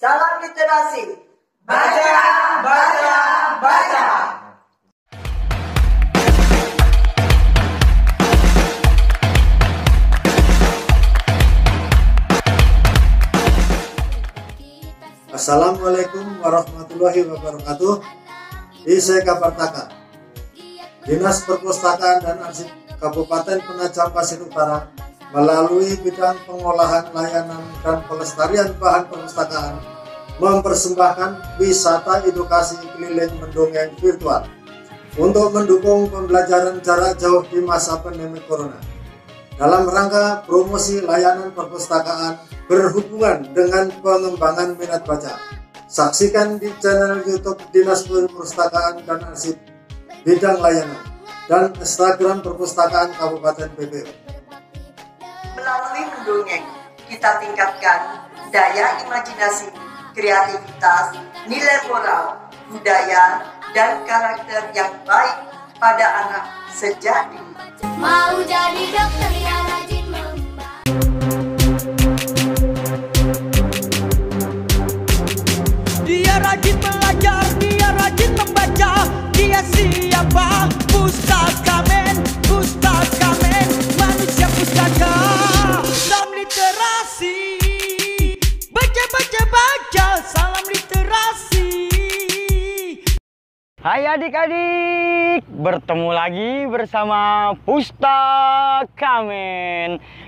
Salam literasi. Baca, baca, baca. Assalamualaikum warahmatullahi wabarakatuh. Di Sekapartaka, Dinas Perpustakaan dan Arsip Kabupaten Penajam Pasir Utara melalui bidang pengolahan layanan dan pelestarian bahan perpustakaan mempersembahkan wisata edukasi keliling mendongeng virtual untuk mendukung pembelajaran jarak jauh di masa pandemi corona. Dalam rangka promosi layanan perpustakaan berhubungan dengan pengembangan minat baca, saksikan di channel YouTube Dinas Perpustakaan dan Arsip bidang layanan dan Instagram Perpustakaan Kabupaten PPU. Melalui mendongeng, kita tingkatkan daya imajinasi, kreativitas, nilai moral, budaya, dan karakter yang baik pada anak sejak dini. Mau jadi dokter yang rajin membantu. Dia rajin belajar, dia rajin membaca. Dia siapa? Pustakamen, pustakamen, manusia pustaka. Salam literasi, baca, baca, baca. Salam literasi. Hai adik-adik, bertemu lagi bersama Pustakamen.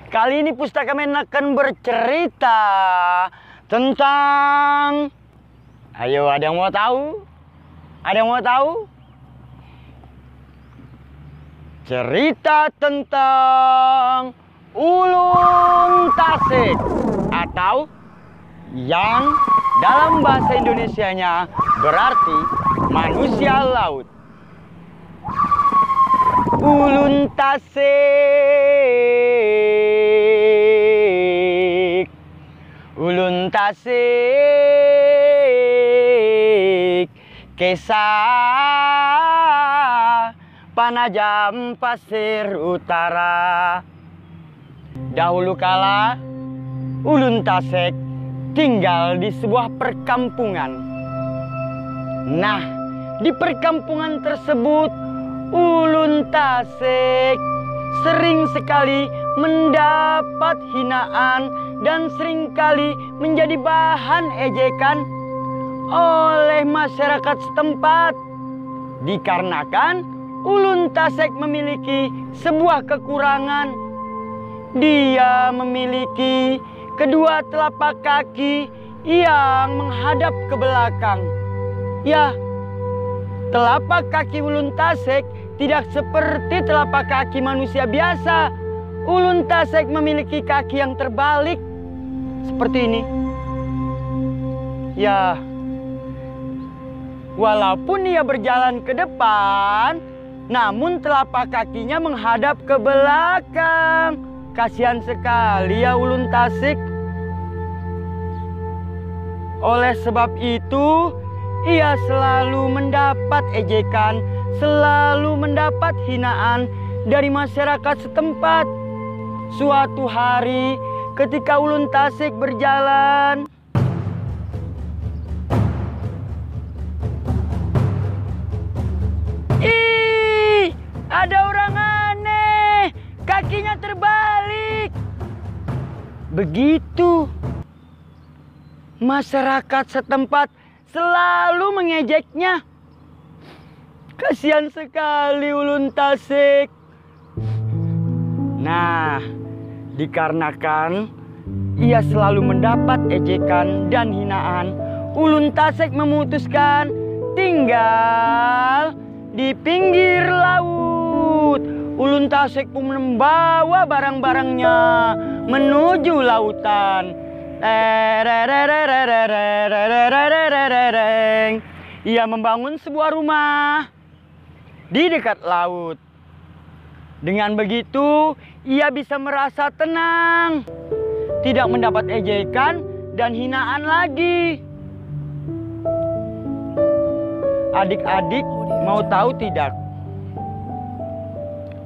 Kali ini Pustakamen akan bercerita tentang... Ayo, ada yang mau tahu? Ada yang mau tahu? Cerita tentang ulung tasik, atau yang dalam bahasa Indonesianya berarti manusia laut. Ulun tasik, ulun tasik, kisah Penajam Pasir Utara. Dahulu kala, ulun tasik tinggal di sebuah perkampungan. Nah, di perkampungan tersebut, ulun tasik sering sekali mendapat hinaan dan seringkali menjadi bahan ejekan oleh masyarakat setempat. Dikarenakan ulun tasik memiliki sebuah kekurangan. Dia memiliki kedua telapak kaki yang menghadap ke belakang. Ya, telapak kaki ulun tasik tidak seperti telapak kaki manusia biasa. Ulun tasik memiliki kaki yang terbalik seperti ini. Ya, walaupun ia berjalan ke depan, namun telapak kakinya menghadap ke belakang. Kasihan sekali ya ulun tasik. Oleh sebab itu, ia selalu mendapat ejekan, selalu mendapat hinaan dari masyarakat setempat. Suatu hari ketika ulun tasik berjalan, ih, ada orang aneh, kakinya terbalik. Begitu. Masyarakat setempat selalu mengejeknya. Kasihan sekali ulun tasik. Nah, dikarenakan ia selalu mendapat ejekan dan hinaan, ulun tasik memutuskan tinggal di pinggir laut. Ulun tasik pun membawa barang-barangnya menuju lautan. Ia membangun sebuah rumah di dekat laut. Dengan begitu, ia bisa merasa tenang, tidak mendapat ejekan dan hinaan lagi. Adik-adik mau tahu tidak?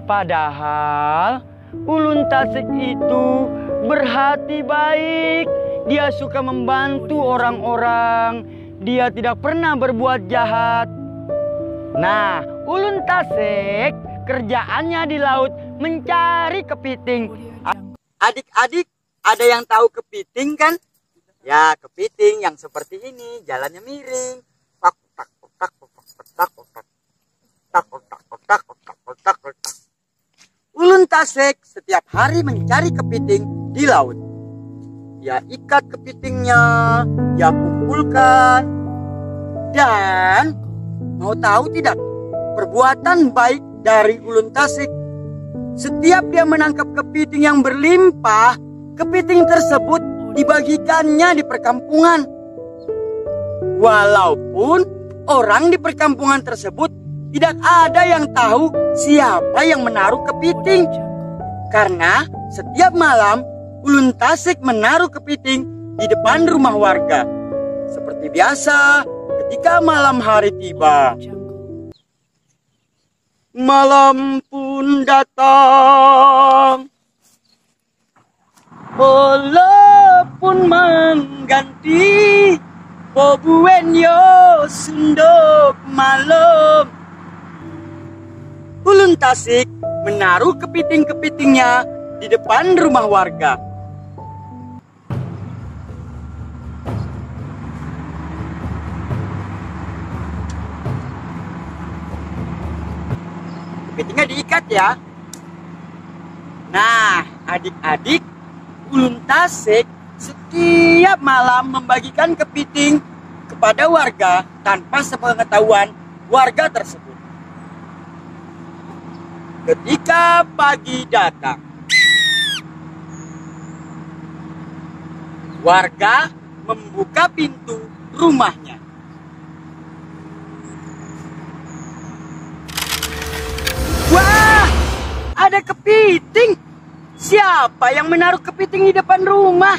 Padahal ulun tasik itu berhati baik. Dia suka membantu orang-orang. Dia tidak pernah berbuat jahat. Nah, Ulun Tasik kerjaannya di laut mencari kepiting. Adik-adik, ada yang tahu kepiting kan? Ya, kepiting yang seperti ini, jalannya miring. Tak tak tak tak tak tak tak. Ulun Tasik setiap hari mencari kepiting di laut. Dia ikat kepitingnya, dia kumpulkan. Dan mau tahu tidak perbuatan baik dari Ulun Tasik? Setiap dia menangkap kepiting yang berlimpah, kepiting tersebut dibagikannya di perkampungan. Walaupun orang di perkampungan tersebut tidak ada yang tahu siapa yang menaruh kepiting. Karena setiap malam Ulun Tasik menaruh kepiting di depan rumah warga. Seperti biasa ketika malam hari tiba. Malam pun datang, bola pun mengganti, bobuen yo sunduk malam. Ulun Tasik menaruh kepiting-kepitingnya di depan rumah warga. Kepitingnya diikat ya. Nah, adik-adik, Ulun Tasik setiap malam membagikan kepiting kepada warga tanpa sepengetahuan warga tersebut. Ketika pagi datang, warga membuka pintu rumahnya. Wah, ada kepiting. Siapa yang menaruh kepiting di depan rumah?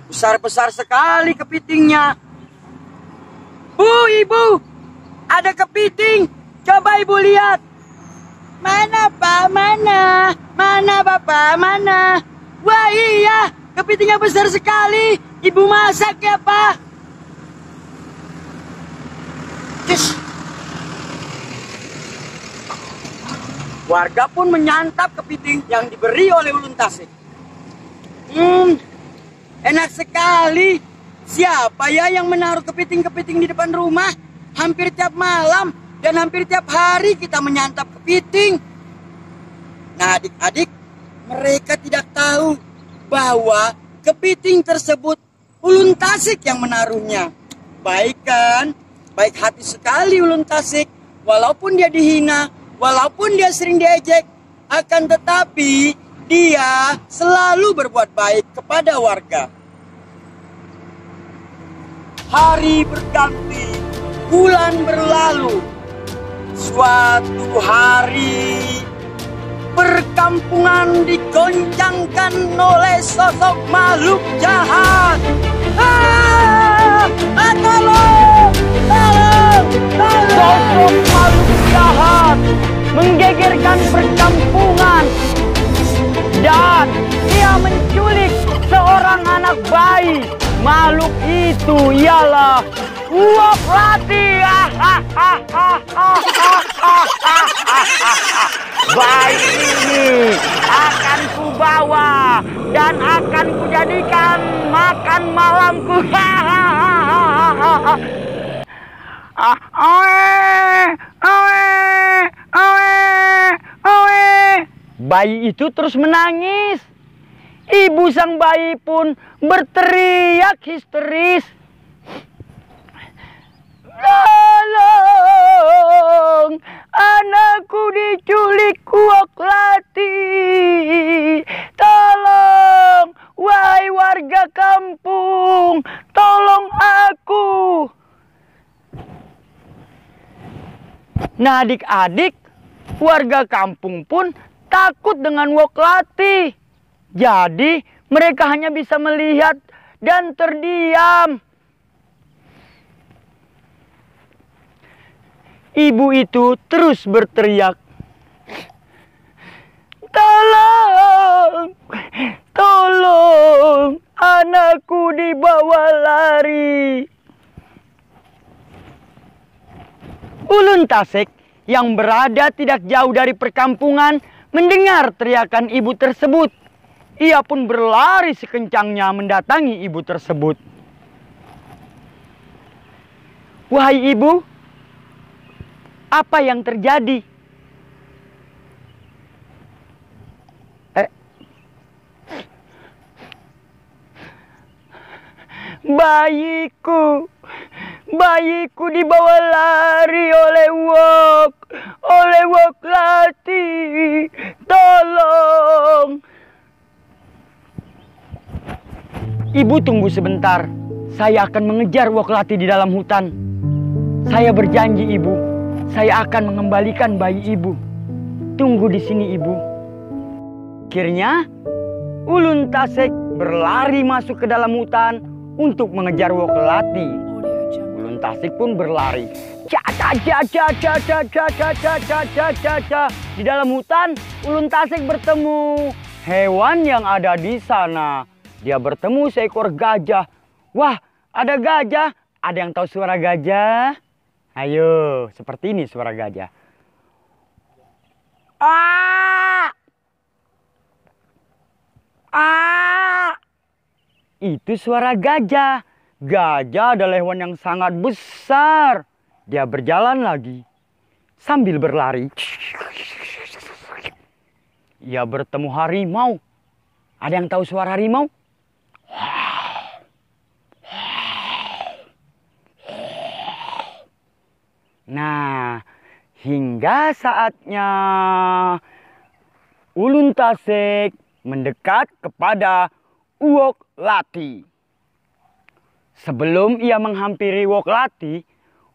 Besar-besar sekali kepitingnya. Bu, ibu, ada kepiting. Coba ibu lihat. Mana Pak? Mana? Mana Bapak? Mana? Wah iya, kepitingnya besar sekali. Ibu masak ya Pak? Cus. Warga pun menyantap kepiting yang diberi oleh Ulun Tasik. Enak sekali. Siapa ya yang menaruh kepiting-kepiting di depan rumah? Hampir tiap malam dan hampir tiap hari kita menyantap kepiting. Nah adik-adik, mereka tidak tahu bahwa kepiting tersebut Ulun Tasik yang menaruhnya. Baik kan? Baik hati sekali Ulun Tasik. Walaupun dia dihina, walaupun dia sering diejek, akan tetapi dia selalu berbuat baik kepada warga. Hari berganti, bulan berlalu. Suatu hari, perkampungan digoncangkan oleh sosok makhluk jahat. Tolong! Tolong! Sosok makhluk jahat menggegerkan perkampungan dan dia menculik seorang anak bayi. Makhluk itu ialah Uap Lati. Bayi ini akan kubawa dan akan kujadikan makan malamku. Bayi itu terus menangis. Ibu sang bayi pun berteriak histeris. Tolong, anakku diculik Uap Lati. Tolong, wahai warga kampung, tolong aku. Nah adik-adik, warga kampung pun takut dengan Uap Lati. Jadi mereka hanya bisa melihat dan terdiam. Ibu itu terus berteriak, Tolong, tolong, anakku dibawa lari. Ulun Tasik yang berada tidak jauh dari perkampungan mendengar teriakan ibu tersebut. Ia pun berlari sekencangnya mendatangi ibu tersebut. Wahai ibu, apa yang terjadi? Bayiku dibawa lari oleh Wok Lati. Tolong. Ibu tunggu sebentar. Saya akan mengejar Wok Lati di dalam hutan. Saya berjanji ibu, saya akan mengembalikan bayi ibu. Tunggu di sini ibu. Akhirnya Ulun Tasik berlari masuk ke dalam hutan untuk mengejar Wok Lati. Ulun Tasik pun berlari. Di dalam hutan, Ulun Tasik bertemu hewan yang ada di sana. Dia bertemu seekor gajah. Wah, ada gajah. Ada yang tahu suara gajah? Ayo, seperti ini suara gajah. Itu suara gajah. Gajah adalah hewan yang sangat besar. Dia berjalan lagi sambil berlari. Ia bertemu harimau. Ada yang tahu suara harimau? Nah, hingga saatnya Ulun Tasik mendekat kepada Wok Lati. Sebelum ia menghampiri Wok Lati,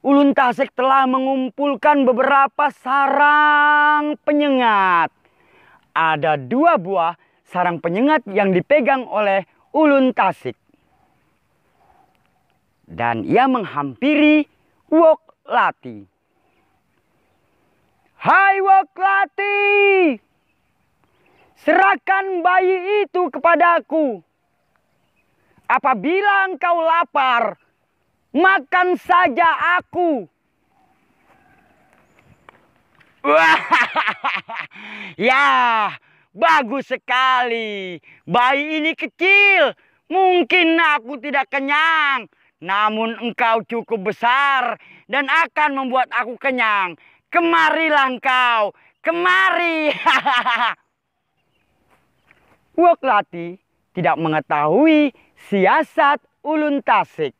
Ulun Tasik telah mengumpulkan beberapa sarang penyengat. Ada 2 buah sarang penyengat yang dipegang oleh Ulun Tasik. Dan ia menghampiri Wok Lati. Hai Wok Lati, serahkan bayi itu kepadaku. Apabila engkau lapar, makan saja aku. Ya, bagus sekali. Bayi ini kecil, mungkin aku tidak kenyang. Namun engkau cukup besar dan akan membuat aku kenyang. Kemarilah engkau, kemari. Wok Lati tidak mengetahui siasat Ulun Tasik.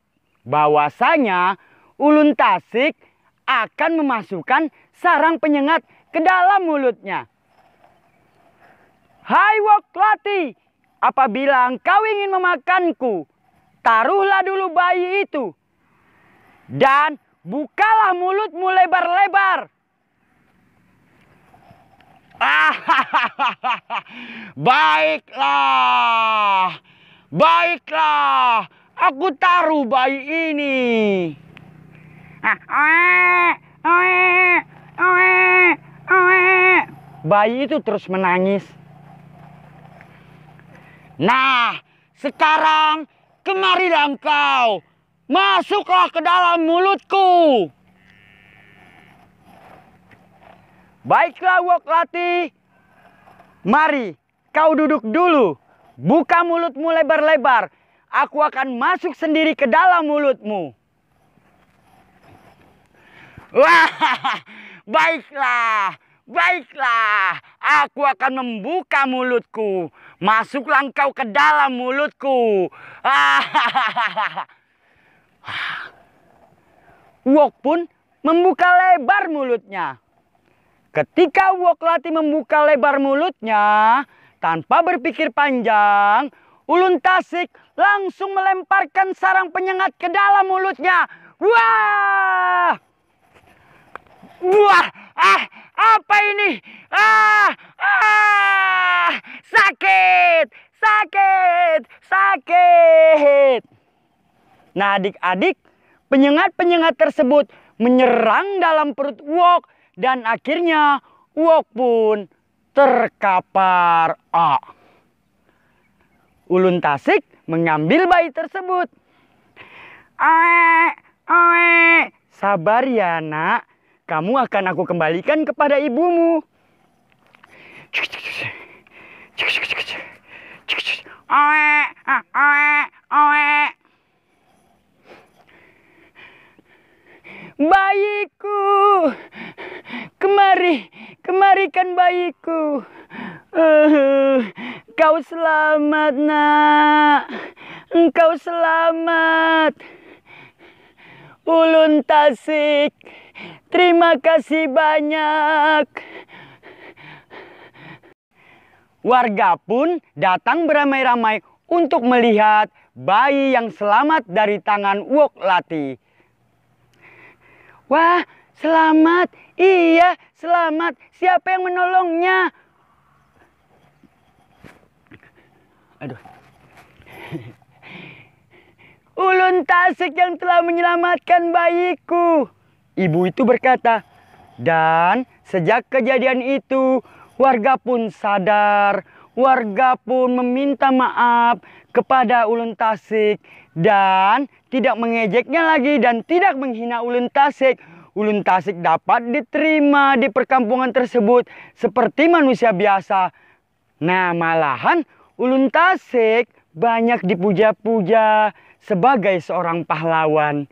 Bahwasanya Ulun Tasik akan memasukkan sarang penyengat ke dalam mulutnya. Hai Wok Lati, apabila engkau ingin memakanku, taruhlah dulu bayi itu. Dan bukalah mulutmu lebar-lebar. Baiklah. Baiklah. Aku taruh bayi ini. Bayi itu terus menangis. Nah, sekarang kemarilah engkau. Masuklah ke dalam mulutku. Baiklah Wok Lati. Mari, kau duduk dulu. Buka mulutmu lebar-lebar. Aku akan masuk sendiri ke dalam mulutmu. Wah, baiklah. Baiklah, aku akan membuka mulutku. Masuklah engkau ke dalam mulutku. Wok pun membuka lebar mulutnya. Ketika Wok Lati membuka lebar mulutnya, tanpa berpikir panjang, Ulun Tasik langsung melemparkan sarang penyengat ke dalam mulutnya. Wah! Wah! Apa ini? Sakit! Sakit! Sakit! Nah adik-adik, penyengat-penyengat tersebut menyerang dalam perut Wok. Dan akhirnya Wok pun terkapar. Ulun Tasik mengambil bayi tersebut. Sabar ya nak, kamu akan aku kembalikan kepada ibumu. Bayiku, kemarikan bayiku. Kau selamat nak, engkau selamat. Ulun Tasik, terima kasih banyak. Warga pun datang beramai-ramai untuk melihat bayi yang selamat dari tangan Wok Lati. Wah, selamat. Iya, selamat. Siapa yang menolongnya? Aduh. Ulun Tasik yang telah menyelamatkan bayiku. Ibu itu berkata. Dan sejak kejadian itu, warga pun sadar. Warga pun meminta maaf kepada Ulun Tasik. Dan tidak mengejeknya lagi dan tidak menghina Ulun Tasik. Ulun Tasik dapat diterima di perkampungan tersebut seperti manusia biasa. Nah, malahan Ulun Tasik banyak dipuja-puja sebagai seorang pahlawan.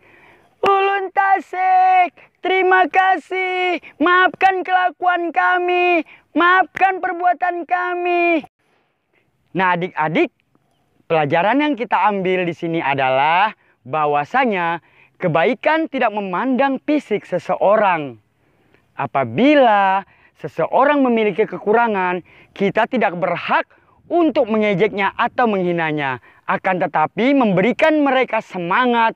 Ulun Tasik, terima kasih. Maafkan kelakuan kami. Maafkan perbuatan kami. Nah, adik-adik, pelajaran yang kita ambil di sini adalah bahwasanya kebaikan tidak memandang fisik seseorang. Apabila seseorang memiliki kekurangan, kita tidak berhak untuk mengejeknya atau menghinanya. Akan tetapi memberikan mereka semangat,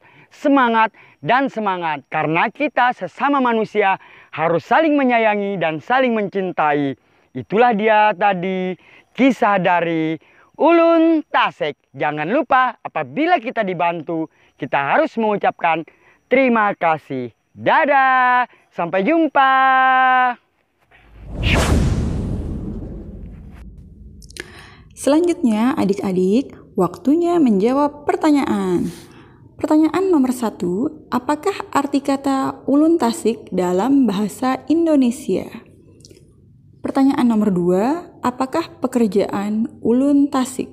dan semangat. Karena kita sesama manusia harus saling menyayangi dan saling mencintai. Itulah dia tadi kisah dari Ulun Tasik. Jangan lupa apabila kita dibantu, kita harus mengucapkan terima kasih. Dadah, sampai jumpa. Selanjutnya adik-adik, waktunya menjawab pertanyaan. Pertanyaan nomor 1, apakah arti kata Ulun Tasik dalam bahasa Indonesia? Pertanyaan nomor 2, apakah pekerjaan Ulun Tasik?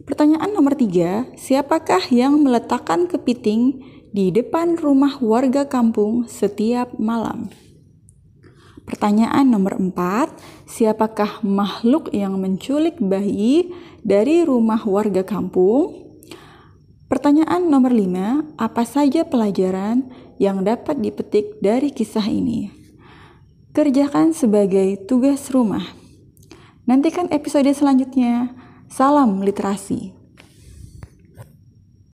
Pertanyaan nomor 3, siapakah yang meletakkan kepiting di depan rumah warga kampung setiap malam? Pertanyaan nomor 4, siapakah makhluk yang menculik bayi dari rumah warga kampung? Pertanyaan nomor 5, apa saja pelajaran yang dapat dipetik dari kisah ini? Kerjakan sebagai tugas rumah. Nantikan episode selanjutnya. Salam literasi.